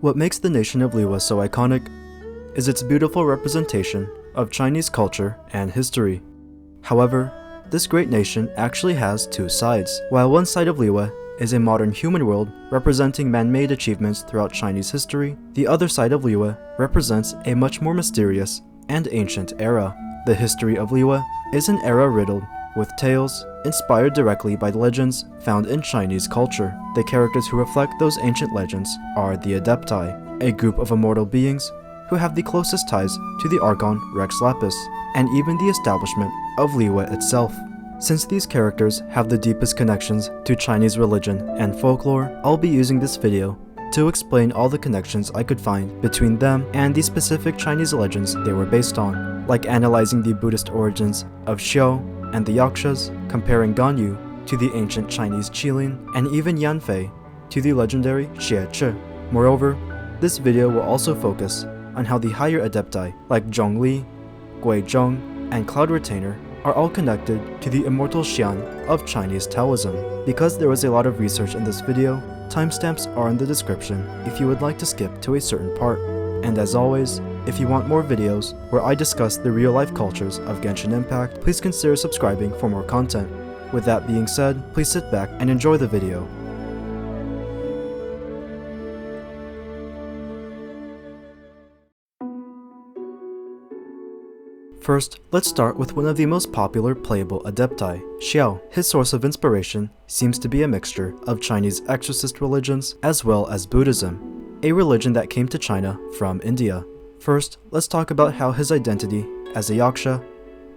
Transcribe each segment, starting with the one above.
What makes the nation of Liyue so iconic is its beautiful representation of Chinese culture and history. However, this great nation actually has two sides. While one side of Liyue is a modern human world representing man-made achievements throughout Chinese history, the other side of Liyue represents a much more mysterious and ancient era. The history of Liyue is an era riddled with tales inspired directly by legends found in Chinese culture. The characters who reflect those ancient legends are the Adepti, a group of immortal beings who have the closest ties to the Archon Rex Lapis, and even the establishment of Liyue itself. Since these characters have the deepest connections to Chinese religion and folklore, I'll be using this video to explain all the connections I could find between them and the specific Chinese legends they were based on, like analyzing the Buddhist origins of Xiao and the Yakshas, comparing Ganyu to the ancient Chinese Qilin, and even Yanfei to the legendary Xiezhi. Moreover, this video will also focus on how the higher Adepti like Zhongli, Guizhong, and Cloud Retainer are all connected to the immortal Xian of Chinese Taoism. Because there was a lot of research in this video, timestamps are in the description if you would like to skip to a certain part. And as always, if you want more videos where I discuss the real-life cultures of Genshin Impact, please consider subscribing for more content. With that being said, please sit back and enjoy the video. First, let's start with one of the most popular playable Adepti, Xiao. His source of inspiration seems to be a mixture of Chinese exorcist religions as well as Buddhism, a religion that came to China from India. First, let's talk about how his identity as a Yaksha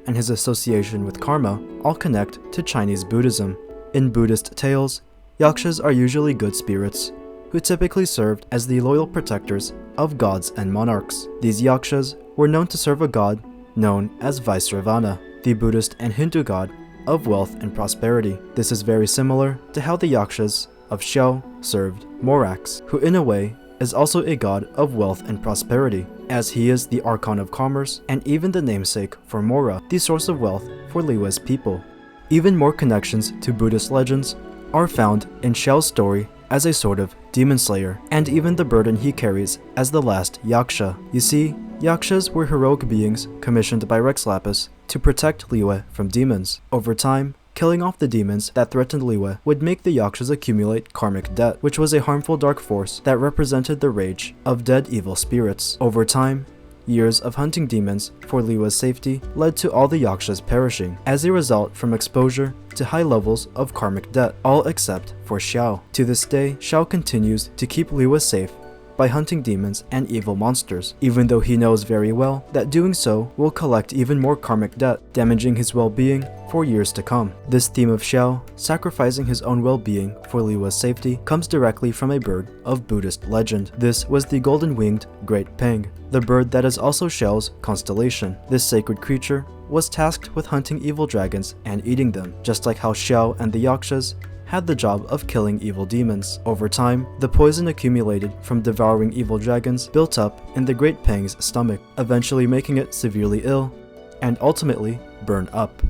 and his association with karma all connect to Chinese Buddhism. In Buddhist tales, Yakshas are usually good spirits, who typically served as the loyal protectors of gods and monarchs. These Yakshas were known to serve a god known as Vaisravana, the Buddhist and Hindu god of wealth and prosperity. This is very similar to how the Yakshas of Xiao served Morax, who in a way is also a god of wealth and prosperity, as he is the Archon of commerce and even the namesake for Mora, the source of wealth for Liyue's people. Even more connections to Buddhist legends are found in Xiao's story as a sort of demon slayer, and even the burden he carries as the last Yaksha. You see, Yakshas were heroic beings commissioned by Rex Lapis to protect Liyue from demons. Over time, killing off the demons that threatened Liyue would make the Yakshas accumulate karmic debt, which was a harmful dark force that represented the rage of dead evil spirits. Over time, years of hunting demons for Liyue's safety led to all the Yakshas perishing as a result from exposure to high levels of karmic debt, all except for Xiao. To this day, Xiao continues to keep Liyue safe by hunting demons and evil monsters, even though he knows very well that doing so will collect even more karmic debt, damaging his well-being for years to come. This theme of Xiao sacrificing his own well-being for Liyue's safety comes directly from a bird of Buddhist legend. This was the golden-winged Great Peng, the bird that is also Xiao's constellation. This sacred creature was tasked with hunting evil dragons and eating them, just like how Xiao and the Yakshas had the job of killing evil demons. Over time, the poison accumulated from devouring evil dragons built up in the Great Peng's stomach, eventually making it severely ill and ultimately burn up.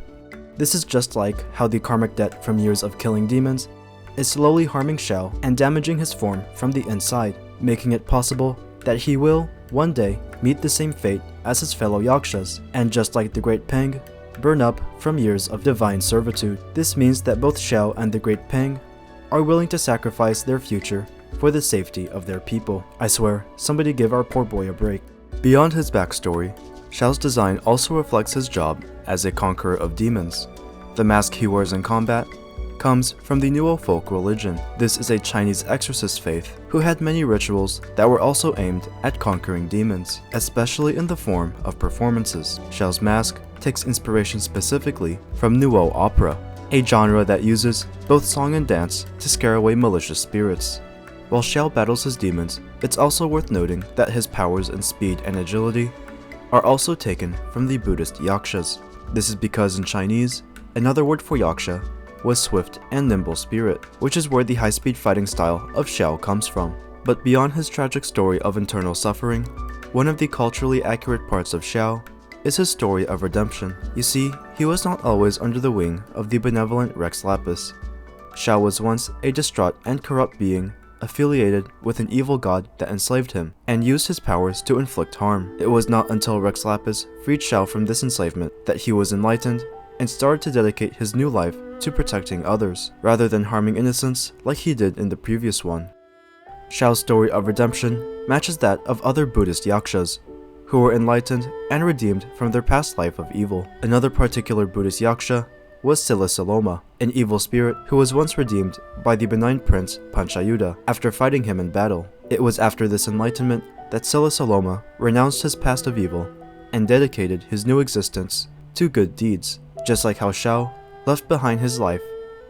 This is just like how the karmic debt from years of killing demons is slowly harming Xiao and damaging his form from the inside, making it possible that he will, one day, meet the same fate as his fellow Yakshas, and just like the Great Peng, burn up from years of divine servitude. This means that both Xiao and the Great Peng are willing to sacrifice their future for the safety of their people. I swear, somebody give our poor boy a break. Beyond his backstory, Xiao's design also reflects his job as a conqueror of demons. The mask he wears in combat comes from the Nuo folk religion. This is a Chinese exorcist faith who had many rituals that were also aimed at conquering demons, especially in the form of performances. Xiao's mask takes inspiration specifically from Nuo opera, a genre that uses both song and dance to scare away malicious spirits. While Xiao battles his demons, it's also worth noting that his powers in speed and agility are also taken from the Buddhist Yakshas. This is because in Chinese, another word for Yaksha was swift and nimble spirit, which is where the high-speed fighting style of Xiao comes from. But beyond his tragic story of internal suffering, one of the culturally accurate parts of Xiao is his story of redemption. You see, he was not always under the wing of the benevolent Rex Lapis. Xiao was once a distraught and corrupt being affiliated with an evil god that enslaved him, and used his powers to inflict harm. It was not until Rex Lapis freed Xiao from this enslavement that he was enlightened and started to dedicate his new life to protecting others, rather than harming innocents like he did in the previous one. Xiao's story of redemption matches that of other Buddhist Yakshas, who were enlightened and redeemed from their past life of evil. Another particular Buddhist Yaksha was Silisaloma, an evil spirit who was once redeemed by the benign prince Panchayuda after fighting him in battle. It was after this enlightenment that Silisaloma renounced his past of evil and dedicated his new existence to good deeds, just like how Xiao left behind his life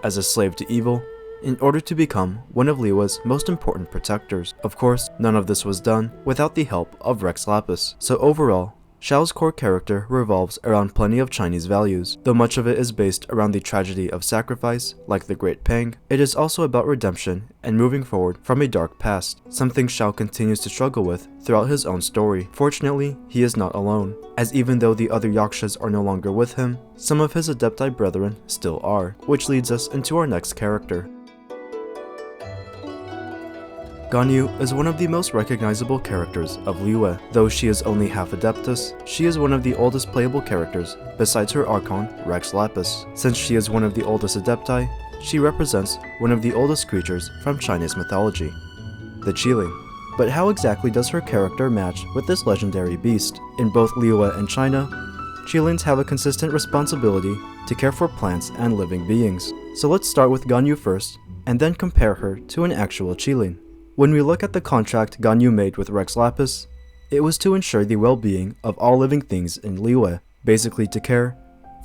as a slave to evil in order to become one of Liyue's most important protectors. Of course, none of this was done without the help of Rex Lapis. So overall, Xiao's core character revolves around plenty of Chinese values. Though much of it is based around the tragedy of sacrifice, like the Great Pang, it is also about redemption and moving forward from a dark past, something Xiao continues to struggle with throughout his own story. Fortunately, he is not alone, as even though the other Yakshas are no longer with him, some of his Adepti brethren still are, which leads us into our next character. Ganyu is one of the most recognizable characters of Liyue. Though she is only half Adeptus, she is one of the oldest playable characters besides her Archon, Rex Lapis. Since she is one of the oldest Adepti, she represents one of the oldest creatures from Chinese mythology, the Qilin. But how exactly does her character match with this legendary beast? In both Liyue and China, Qilins have a consistent responsibility to care for plants and living beings. So let's start with Ganyu first, and then compare her to an actual Qilin. When we look at the contract Ganyu made with Rex Lapis, it was to ensure the well-being of all living things in Liyue, basically to care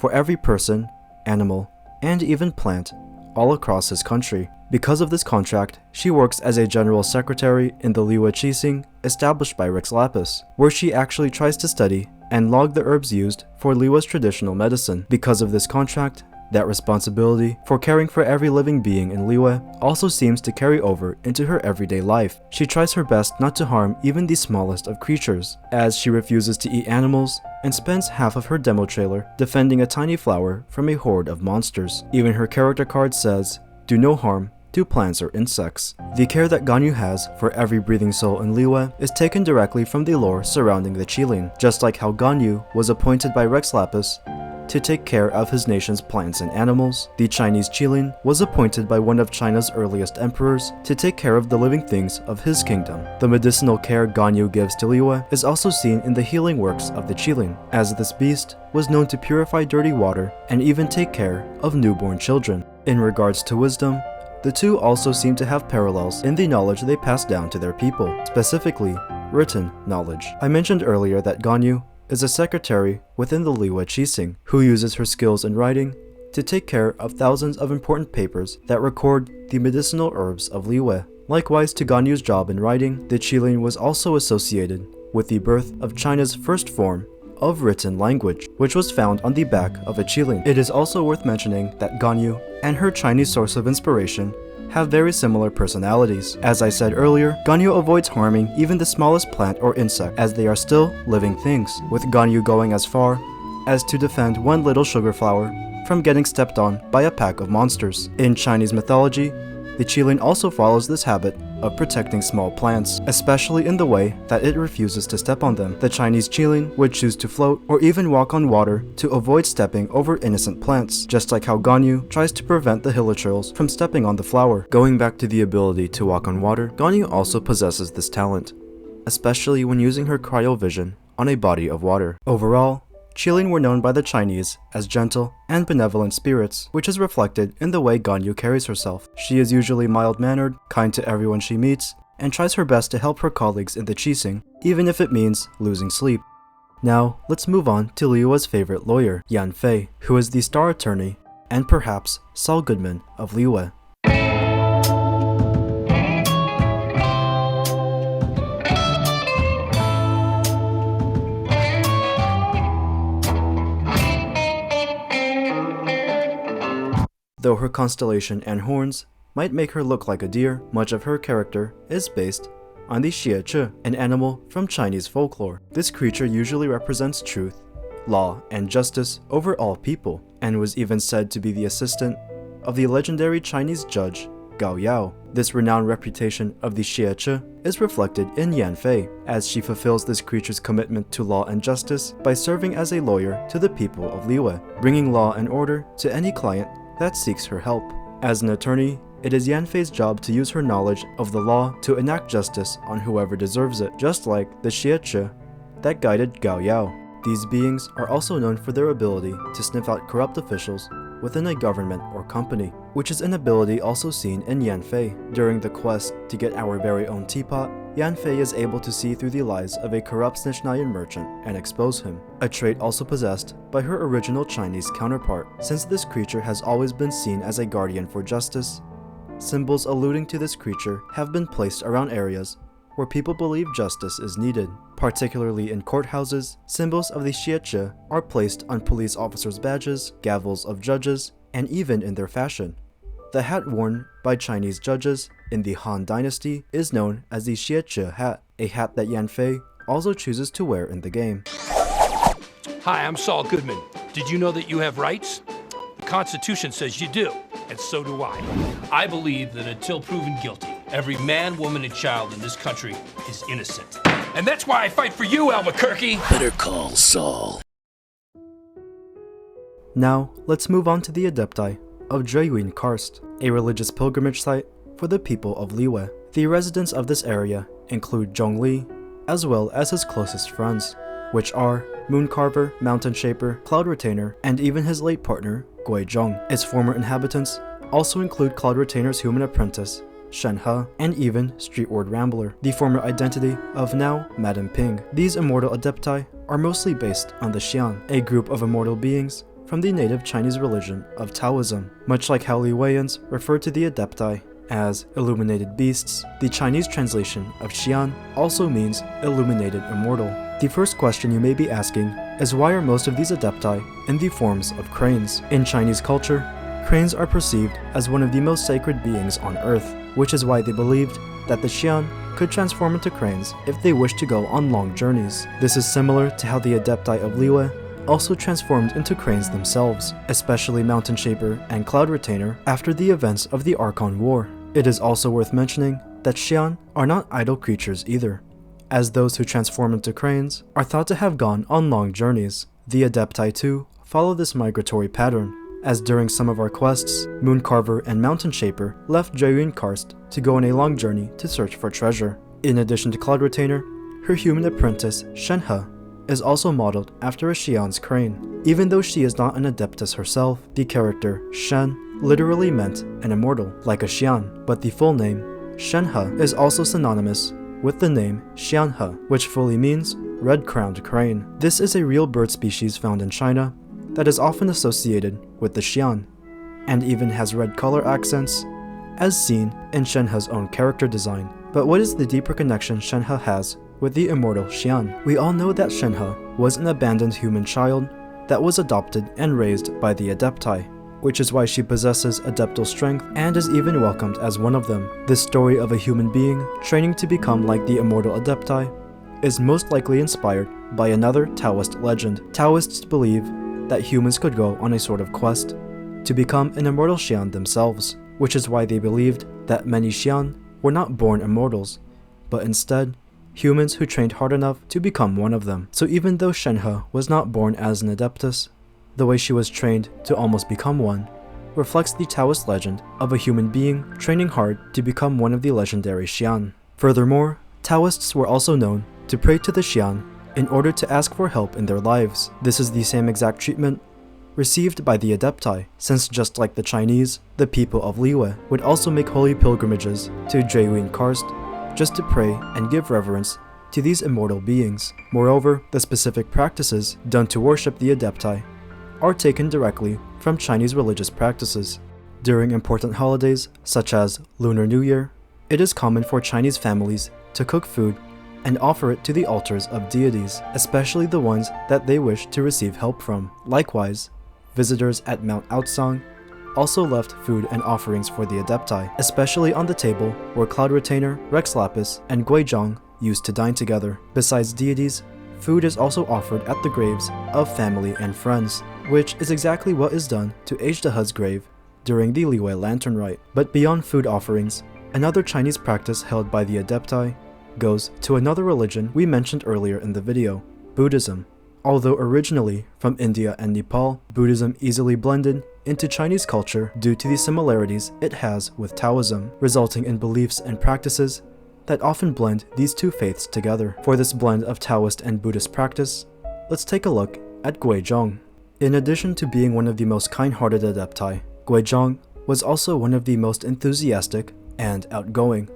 for every person, animal, and even plant all across his country. Because of this contract, she works as a general secretary in the Liyue Qixing established by Rex Lapis, where she actually tries to study and log the herbs used for Liyue's traditional medicine. Because of this contract, that responsibility for caring for every living being in Liyue also seems to carry over into her everyday life. She tries her best not to harm even the smallest of creatures, as she refuses to eat animals and spends half of her demo trailer defending a tiny flower from a horde of monsters. Even her character card says, "Do no harm to plants or insects." The care that Ganyu has for every breathing soul in Liyue is taken directly from the lore surrounding the Qilin, just like how Ganyu was appointed by Rex Lapis to take care of his nation's plants and animals. The Chinese Qilin was appointed by one of China's earliest emperors to take care of the living things of his kingdom. The medicinal care Ganyu gives to Liyue is also seen in the healing works of the Qilin, as this beast was known to purify dirty water and even take care of newborn children. In regards to wisdom, the two also seem to have parallels in the knowledge they pass down to their people, specifically written knowledge. I mentioned earlier that Ganyu is a secretary within the Liyue Qixing, who uses her skills in writing to take care of thousands of important papers that record the medicinal herbs of Liyue. Likewise to Ganyu's job in writing, the Qilin was also associated with the birth of China's first form of written language, which was found on the back of a Qilin. It is also worth mentioning that Ganyu and her Chinese source of inspiration have very similar personalities. As I said earlier, Ganyu avoids harming even the smallest plant or insect, as they are still living things, with Ganyu going as far as to defend one little sugar flower from getting stepped on by a pack of monsters. In Chinese mythology, the Qilin also follows this habit of protecting small plants, especially in the way that it refuses to step on them. The Chinese Qilin would choose to float or even walk on water to avoid stepping over innocent plants, just like how Ganyu tries to prevent the hilichurls from stepping on the flower. Going back to the ability to walk on water, Ganyu also possesses this talent, especially when using her cryovision on a body of water. Overall, Qilin were known by the Chinese as gentle and benevolent spirits, which is reflected in the way Ganyu carries herself. She is usually mild-mannered, kind to everyone she meets, and tries her best to help her colleagues in the Qixing, even if it means losing sleep. Now, let's move on to Liyue's favorite lawyer, Yanfei, who is the star attorney and perhaps Saul Goodman of Liyue. Though her constellation and horns might make her look like a deer, much of her character is based on the Xiezhi, an animal from Chinese folklore. This creature usually represents truth, law, and justice over all people, and was even said to be the assistant of the legendary Chinese judge Gao Yao. This renowned reputation of the Xiezhi is reflected in Yanfei, as she fulfills this creature's commitment to law and justice by serving as a lawyer to the people of Liyue, bringing law and order to any client that seeks her help. As an attorney, it is Yanfei's job to use her knowledge of the law to enact justice on whoever deserves it, just like the Xiezhi that guided Gao Yao. These beings are also known for their ability to sniff out corrupt officials within a government or company, which is an ability also seen in Yanfei. During the quest to get our very own teapot, Yanfei is able to see through the lies of a corrupt Snitchnayan merchant and expose him, a trait also possessed by her original Chinese counterpart. Since this creature has always been seen as a guardian for justice, symbols alluding to this creature have been placed around areas where people believe justice is needed. Particularly in courthouses, symbols of the Xiezhi are placed on police officers' badges, gavels of judges, and even in their fashion. The hat worn by Chinese judges in the Han Dynasty is known as the Xiezhi hat, a hat that Yanfei also chooses to wear in the game. Hi, I'm Saul Goodman. Did you know that you have rights? The Constitution says you do, and so do I. I believe that until proven guilty, every man, woman, and child in this country is innocent. And that's why I fight for you, Albuquerque! Better call Saul. Now, let's move on to the Adepti of Zhuiyuan Karst, a religious pilgrimage site for the people of Liyue. The residents of this area include Zhongli, as well as his closest friends, which are Mooncarver, Mountain Shaper, Cloud Retainer, and even his late partner, Guizhong. Its former inhabitants also include Cloud Retainer's human apprentice, Shenhe, and even Streetward Rambler, the former identity of now Madame Ping. These immortal Adepti are mostly based on the Xian, a group of immortal beings from the native Chinese religion of Taoism. Much like how Liweians refer to the Adepti as illuminated beasts, the Chinese translation of Xian also means illuminated immortal. The first question you may be asking is, why are most of these Adepti in the forms of cranes? In Chinese culture, cranes are perceived as one of the most sacred beings on earth, which is why they believed that the Xian could transform into cranes if they wished to go on long journeys. This is similar to how the Adepti of Liyue also transformed into cranes themselves, especially Mountain Shaper and Cloud Retainer after the events of the Archon War. It is also worth mentioning that Xian are not idle creatures either, as those who transform into cranes are thought to have gone on long journeys. The Adepti too follow this migratory pattern, as during some of our quests, Mooncarver and Mountain Shaper left Zhuiyuan Karst to go on a long journey to search for treasure. In addition to Cloud Retainer, her human apprentice, Shenhe, is also modeled after a Xian's crane. Even though she is not an Adeptus herself, the character Shen literally meant an immortal, like a Xian, but the full name, Shenhe, is also synonymous with the name Xianhe, which fully means red-crowned crane. This is a real bird species found in China that is often associated with the Xian, and even has red color accents, as seen in Shenhe's own character design. But what is the deeper connection Shenhe has with the immortal Xian? We all know that Shenhe was an abandoned human child that was adopted and raised by the Adepti, which is why she possesses adeptal strength and is even welcomed as one of them. This story of a human being training to become like the immortal Adepti is most likely inspired by another Taoist legend. Taoists believe that humans could go on a sort of quest to become an immortal Xian themselves, which is why they believed that many Xian were not born immortals, but instead humans who trained hard enough to become one of them. So even though Shenhe was not born as an Adeptus, the way she was trained to almost become one reflects the Taoist legend of a human being training hard to become one of the legendary Xian. Furthermore, Taoists were also known to pray to the Xian in order to ask for help in their lives. This is the same exact treatment received by the Adepti, since just like the Chinese, the people of Liyue would also make holy pilgrimages to Zhuiyuan Karst just to pray and give reverence to these immortal beings. Moreover, the specific practices done to worship the Adepti are taken directly from Chinese religious practices. During important holidays, such as Lunar New Year, it is common for Chinese families to cook food and offer it to the altars of deities, especially the ones that they wish to receive help from. Likewise, visitors at Mount Aotsang also left food and offerings for the Adepti, especially on the table where Cloud Retainer, Rex Lapis, and Guizhong used to dine together. Besides deities, food is also offered at the graves of family and friends, which is exactly what is done to Xiezhi's grave during the Liyue Lantern Rite. But beyond food offerings, Another Chinese practice held by the Adepti goes to another religion we mentioned earlier in the video, Buddhism. Although originally from India and Nepal, Buddhism easily blended into Chinese culture due to the similarities it has with Taoism, resulting in beliefs and practices that often blend these two faiths together. For this blend of Taoist and Buddhist practice, let's take a look at Guizhong. In addition to being one of the most kind-hearted Adepti, Guizhong was also one of the most enthusiastic and outgoing,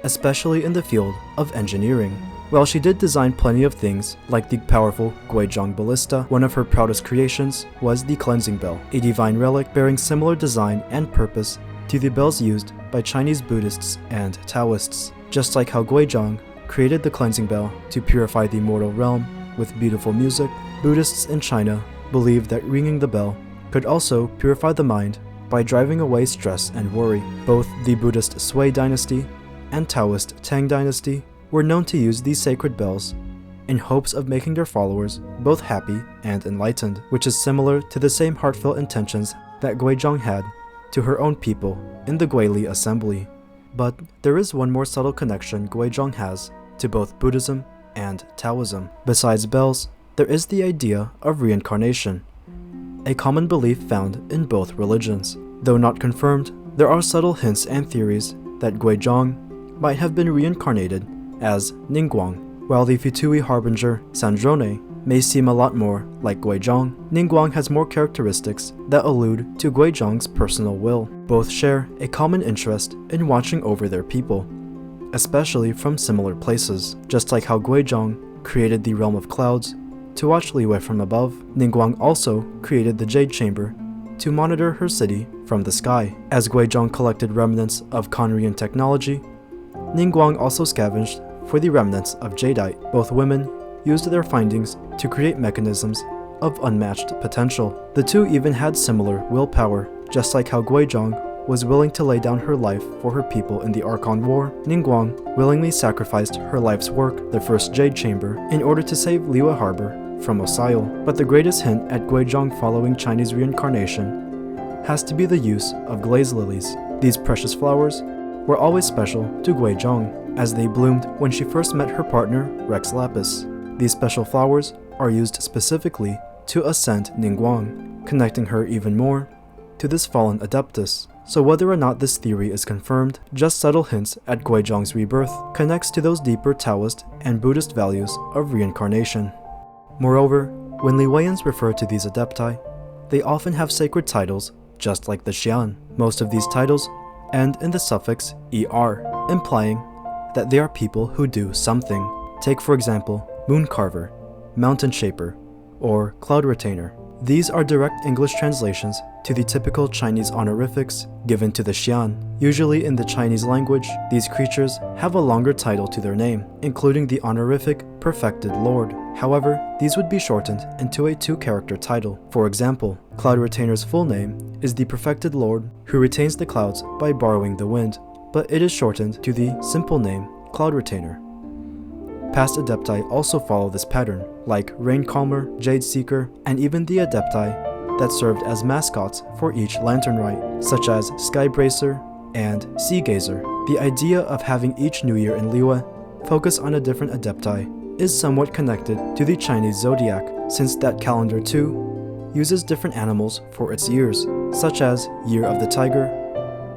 especially in the field of engineering. While she did design plenty of things, like the powerful Guizhong Ballista, one of her proudest creations was the Cleansing Bell, a divine relic bearing similar design and purpose to the bells used by Chinese Buddhists and Taoists. Just like how Guizhong created the Cleansing Bell to purify the mortal realm with beautiful music, Buddhists in China believed that ringing the bell could also purify the mind by driving away stress and worry. Both the Buddhist Sui dynasty and Taoist Tang dynasty were known to use these sacred bells in hopes of making their followers both happy and enlightened, which is similar to the same heartfelt intentions that Guizhong had to her own people in the Guili assembly. But there is one more subtle connection Guizhong has to both Buddhism and Taoism. Besides bells, there is the idea of reincarnation, a common belief found in both religions. Though not confirmed, there are subtle hints and theories that Guizhong might have been reincarnated as Ningguang. While the Futui harbinger Sandrone may seem a lot more like Guizhong, Ningguang has more characteristics that allude to Guizhong's personal will. Both share a common interest in watching over their people, especially from similar places. Just like how Guizhong created the Realm of Clouds to watch Liyue from above, Ningguang also created the Jade Chamber to monitor her city from the sky. As Guizhong collected remnants of Conrian technology, Ningguang also scavenged for the remnants of Jadeite. Both women used their findings to create mechanisms of unmatched potential. The two even had similar willpower. Just like how Guizhong was willing to lay down her life for her people in the Archon War, Ningguang willingly sacrificed her life's work, the first Jade Chamber, in order to save Liyue Harbor from Osail. But the greatest hint at Guizhong following Chinese reincarnation has to be the use of glaze lilies. These precious flowers were always special to Guizhong, as they bloomed when she first met her partner, Rex Lapis. These special flowers are used specifically to ascend Ningguang, connecting her even more to this fallen Adeptus. So whether or not this theory is confirmed, just subtle hints at Guizhong's rebirth connects to those deeper Taoist and Buddhist values of reincarnation. Moreover, when Liweians refer to these Adepti, they often have sacred titles just like the Xian. Most of these titles end in the suffix er, implying that they are people who do something. Take for example, Moon Carver, Mountain Shaper, or Cloud Retainer. These are direct English translations to the typical Chinese honorifics given to the Xian. Usually in the Chinese language, these creatures have a longer title to their name, including the honorific Perfected Lord. However, these would be shortened into a 2-character title. For example, Cloud Retainer's full name is the Perfected Lord who retains the clouds by borrowing the wind, but it is shortened to the simple name Cloud Retainer. Past Adepti also follow this pattern, like Rain Calmer, Jade Seeker, and even the Adepti that served as mascots for each lantern rite, such as Sky Bracer and Sea Gazer. The idea of having each new year in Liyue focus on a different Adepti is somewhat connected to the Chinese zodiac, since that calendar too uses different animals for its years, such as Year of the Tiger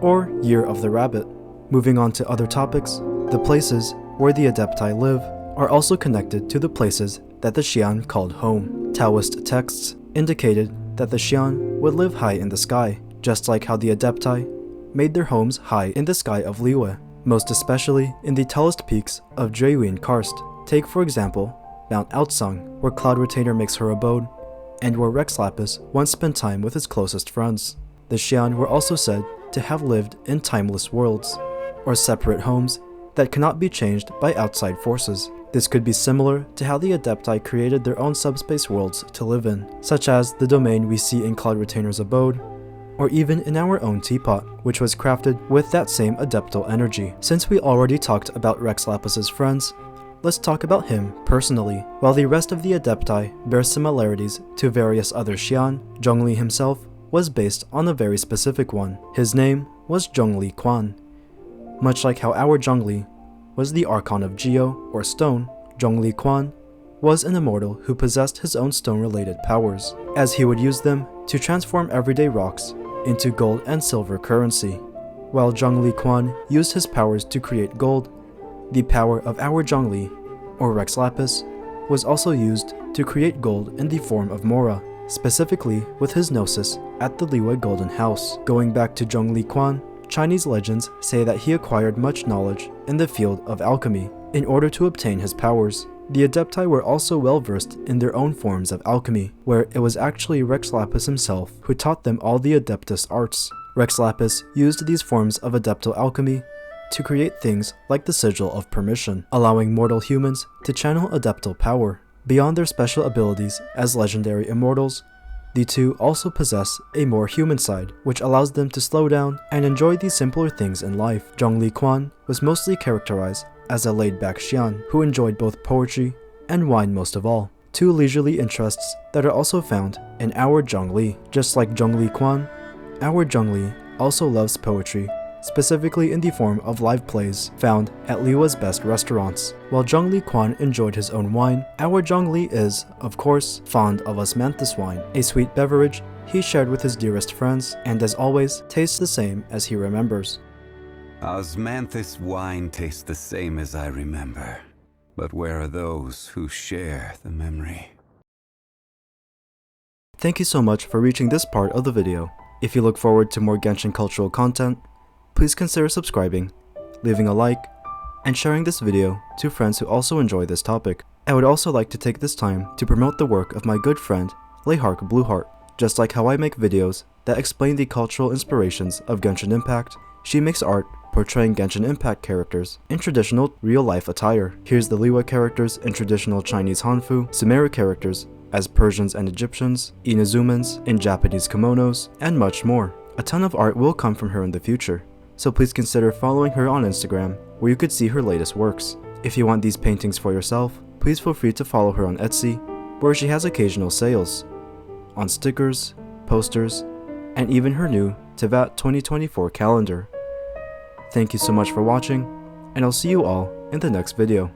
or Year of the Rabbit. Moving on to other topics, the places where the Adepti live are also connected to the places that the Xian called home. Taoist texts indicated that the Xian would live high in the sky, just like how the Adepti made their homes high in the sky of Liyue, most especially in the tallest peaks of Jueyuan Karst. Take for example, Mount Outsung, where Cloud Retainer makes her abode, and where Rex Lapis once spent time with his closest friends. The Xian were also said to have lived in timeless worlds, or separate homes that cannot be changed by outside forces. This could be similar to how the Adepti created their own subspace worlds to live in, such as the domain we see in Cloud Retainer's abode, or even in our own teapot, which was crafted with that same adeptal energy. Since we already talked about Rex Lapis's friends, let's talk about him personally. While the rest of the Adepti bear similarities to various other Xian, Zhongli himself was based on a very specific one. His name was Zhongli Quan. Much like how our Zhongli was the Archon of Geo, or stone, Zhongli Quan was an immortal who possessed his own stone-related powers, as he would use them to transform everyday rocks into gold and silver currency. While Zhongli Quan used his powers to create gold, the power of our Zhongli, or Rex Lapis, was also used to create gold in the form of Mora, specifically with his gnosis at the Liyue Golden House. Going back to Zhongli Quan, Chinese legends say that he acquired much knowledge in the field of alchemy in order to obtain his powers. The Adepti were also well versed in their own forms of alchemy, where it was actually Rex Lapis himself who taught them all the Adeptus arts. Rex Lapis used these forms of Adeptal alchemy to create things like the Sigil of Permission, allowing mortal humans to channel Adeptal power. Beyond their special abilities as legendary immortals, the two also possess a more human side, which allows them to slow down and enjoy the simpler things in life. Zhongli Quan was mostly characterized as a laid-back Xian who enjoyed both poetry and wine most of all, two leisurely interests that are also found in our Zhongli. Just like Zhongli Quan, our Zhongli also loves poetry, specifically in the form of live plays found at Liyue's best restaurants. While Zhongli Quan enjoyed his own wine, our Zhongli is, of course, fond of osmanthus wine, a sweet beverage he shared with his dearest friends and as always tastes the same as he remembers. Osmanthus wine tastes the same as I remember, but where are those who share the memory? Thank you so much for reaching this part of the video. If you look forward to more Genshin cultural content, please consider subscribing, leaving a like, and sharing this video to friends who also enjoy this topic. I would also like to take this time to promote the work of my good friend, Leharc Bluehart. Just like how I make videos that explain the cultural inspirations of Genshin Impact, she makes art portraying Genshin Impact characters in traditional real-life attire. Here's the Liyue characters in traditional Chinese Hanfu, Sumeru characters as Persians and Egyptians, Inazumans in Japanese kimonos, and much more. A ton of art will come from her in the future, so please consider following her on Instagram where you could see her latest works. If you want these paintings for yourself, please feel free to follow her on Etsy, where she has occasional sales on stickers, posters, and even her new Tevat 2024 calendar. Thank you so much for watching, and I'll see you all in the next video.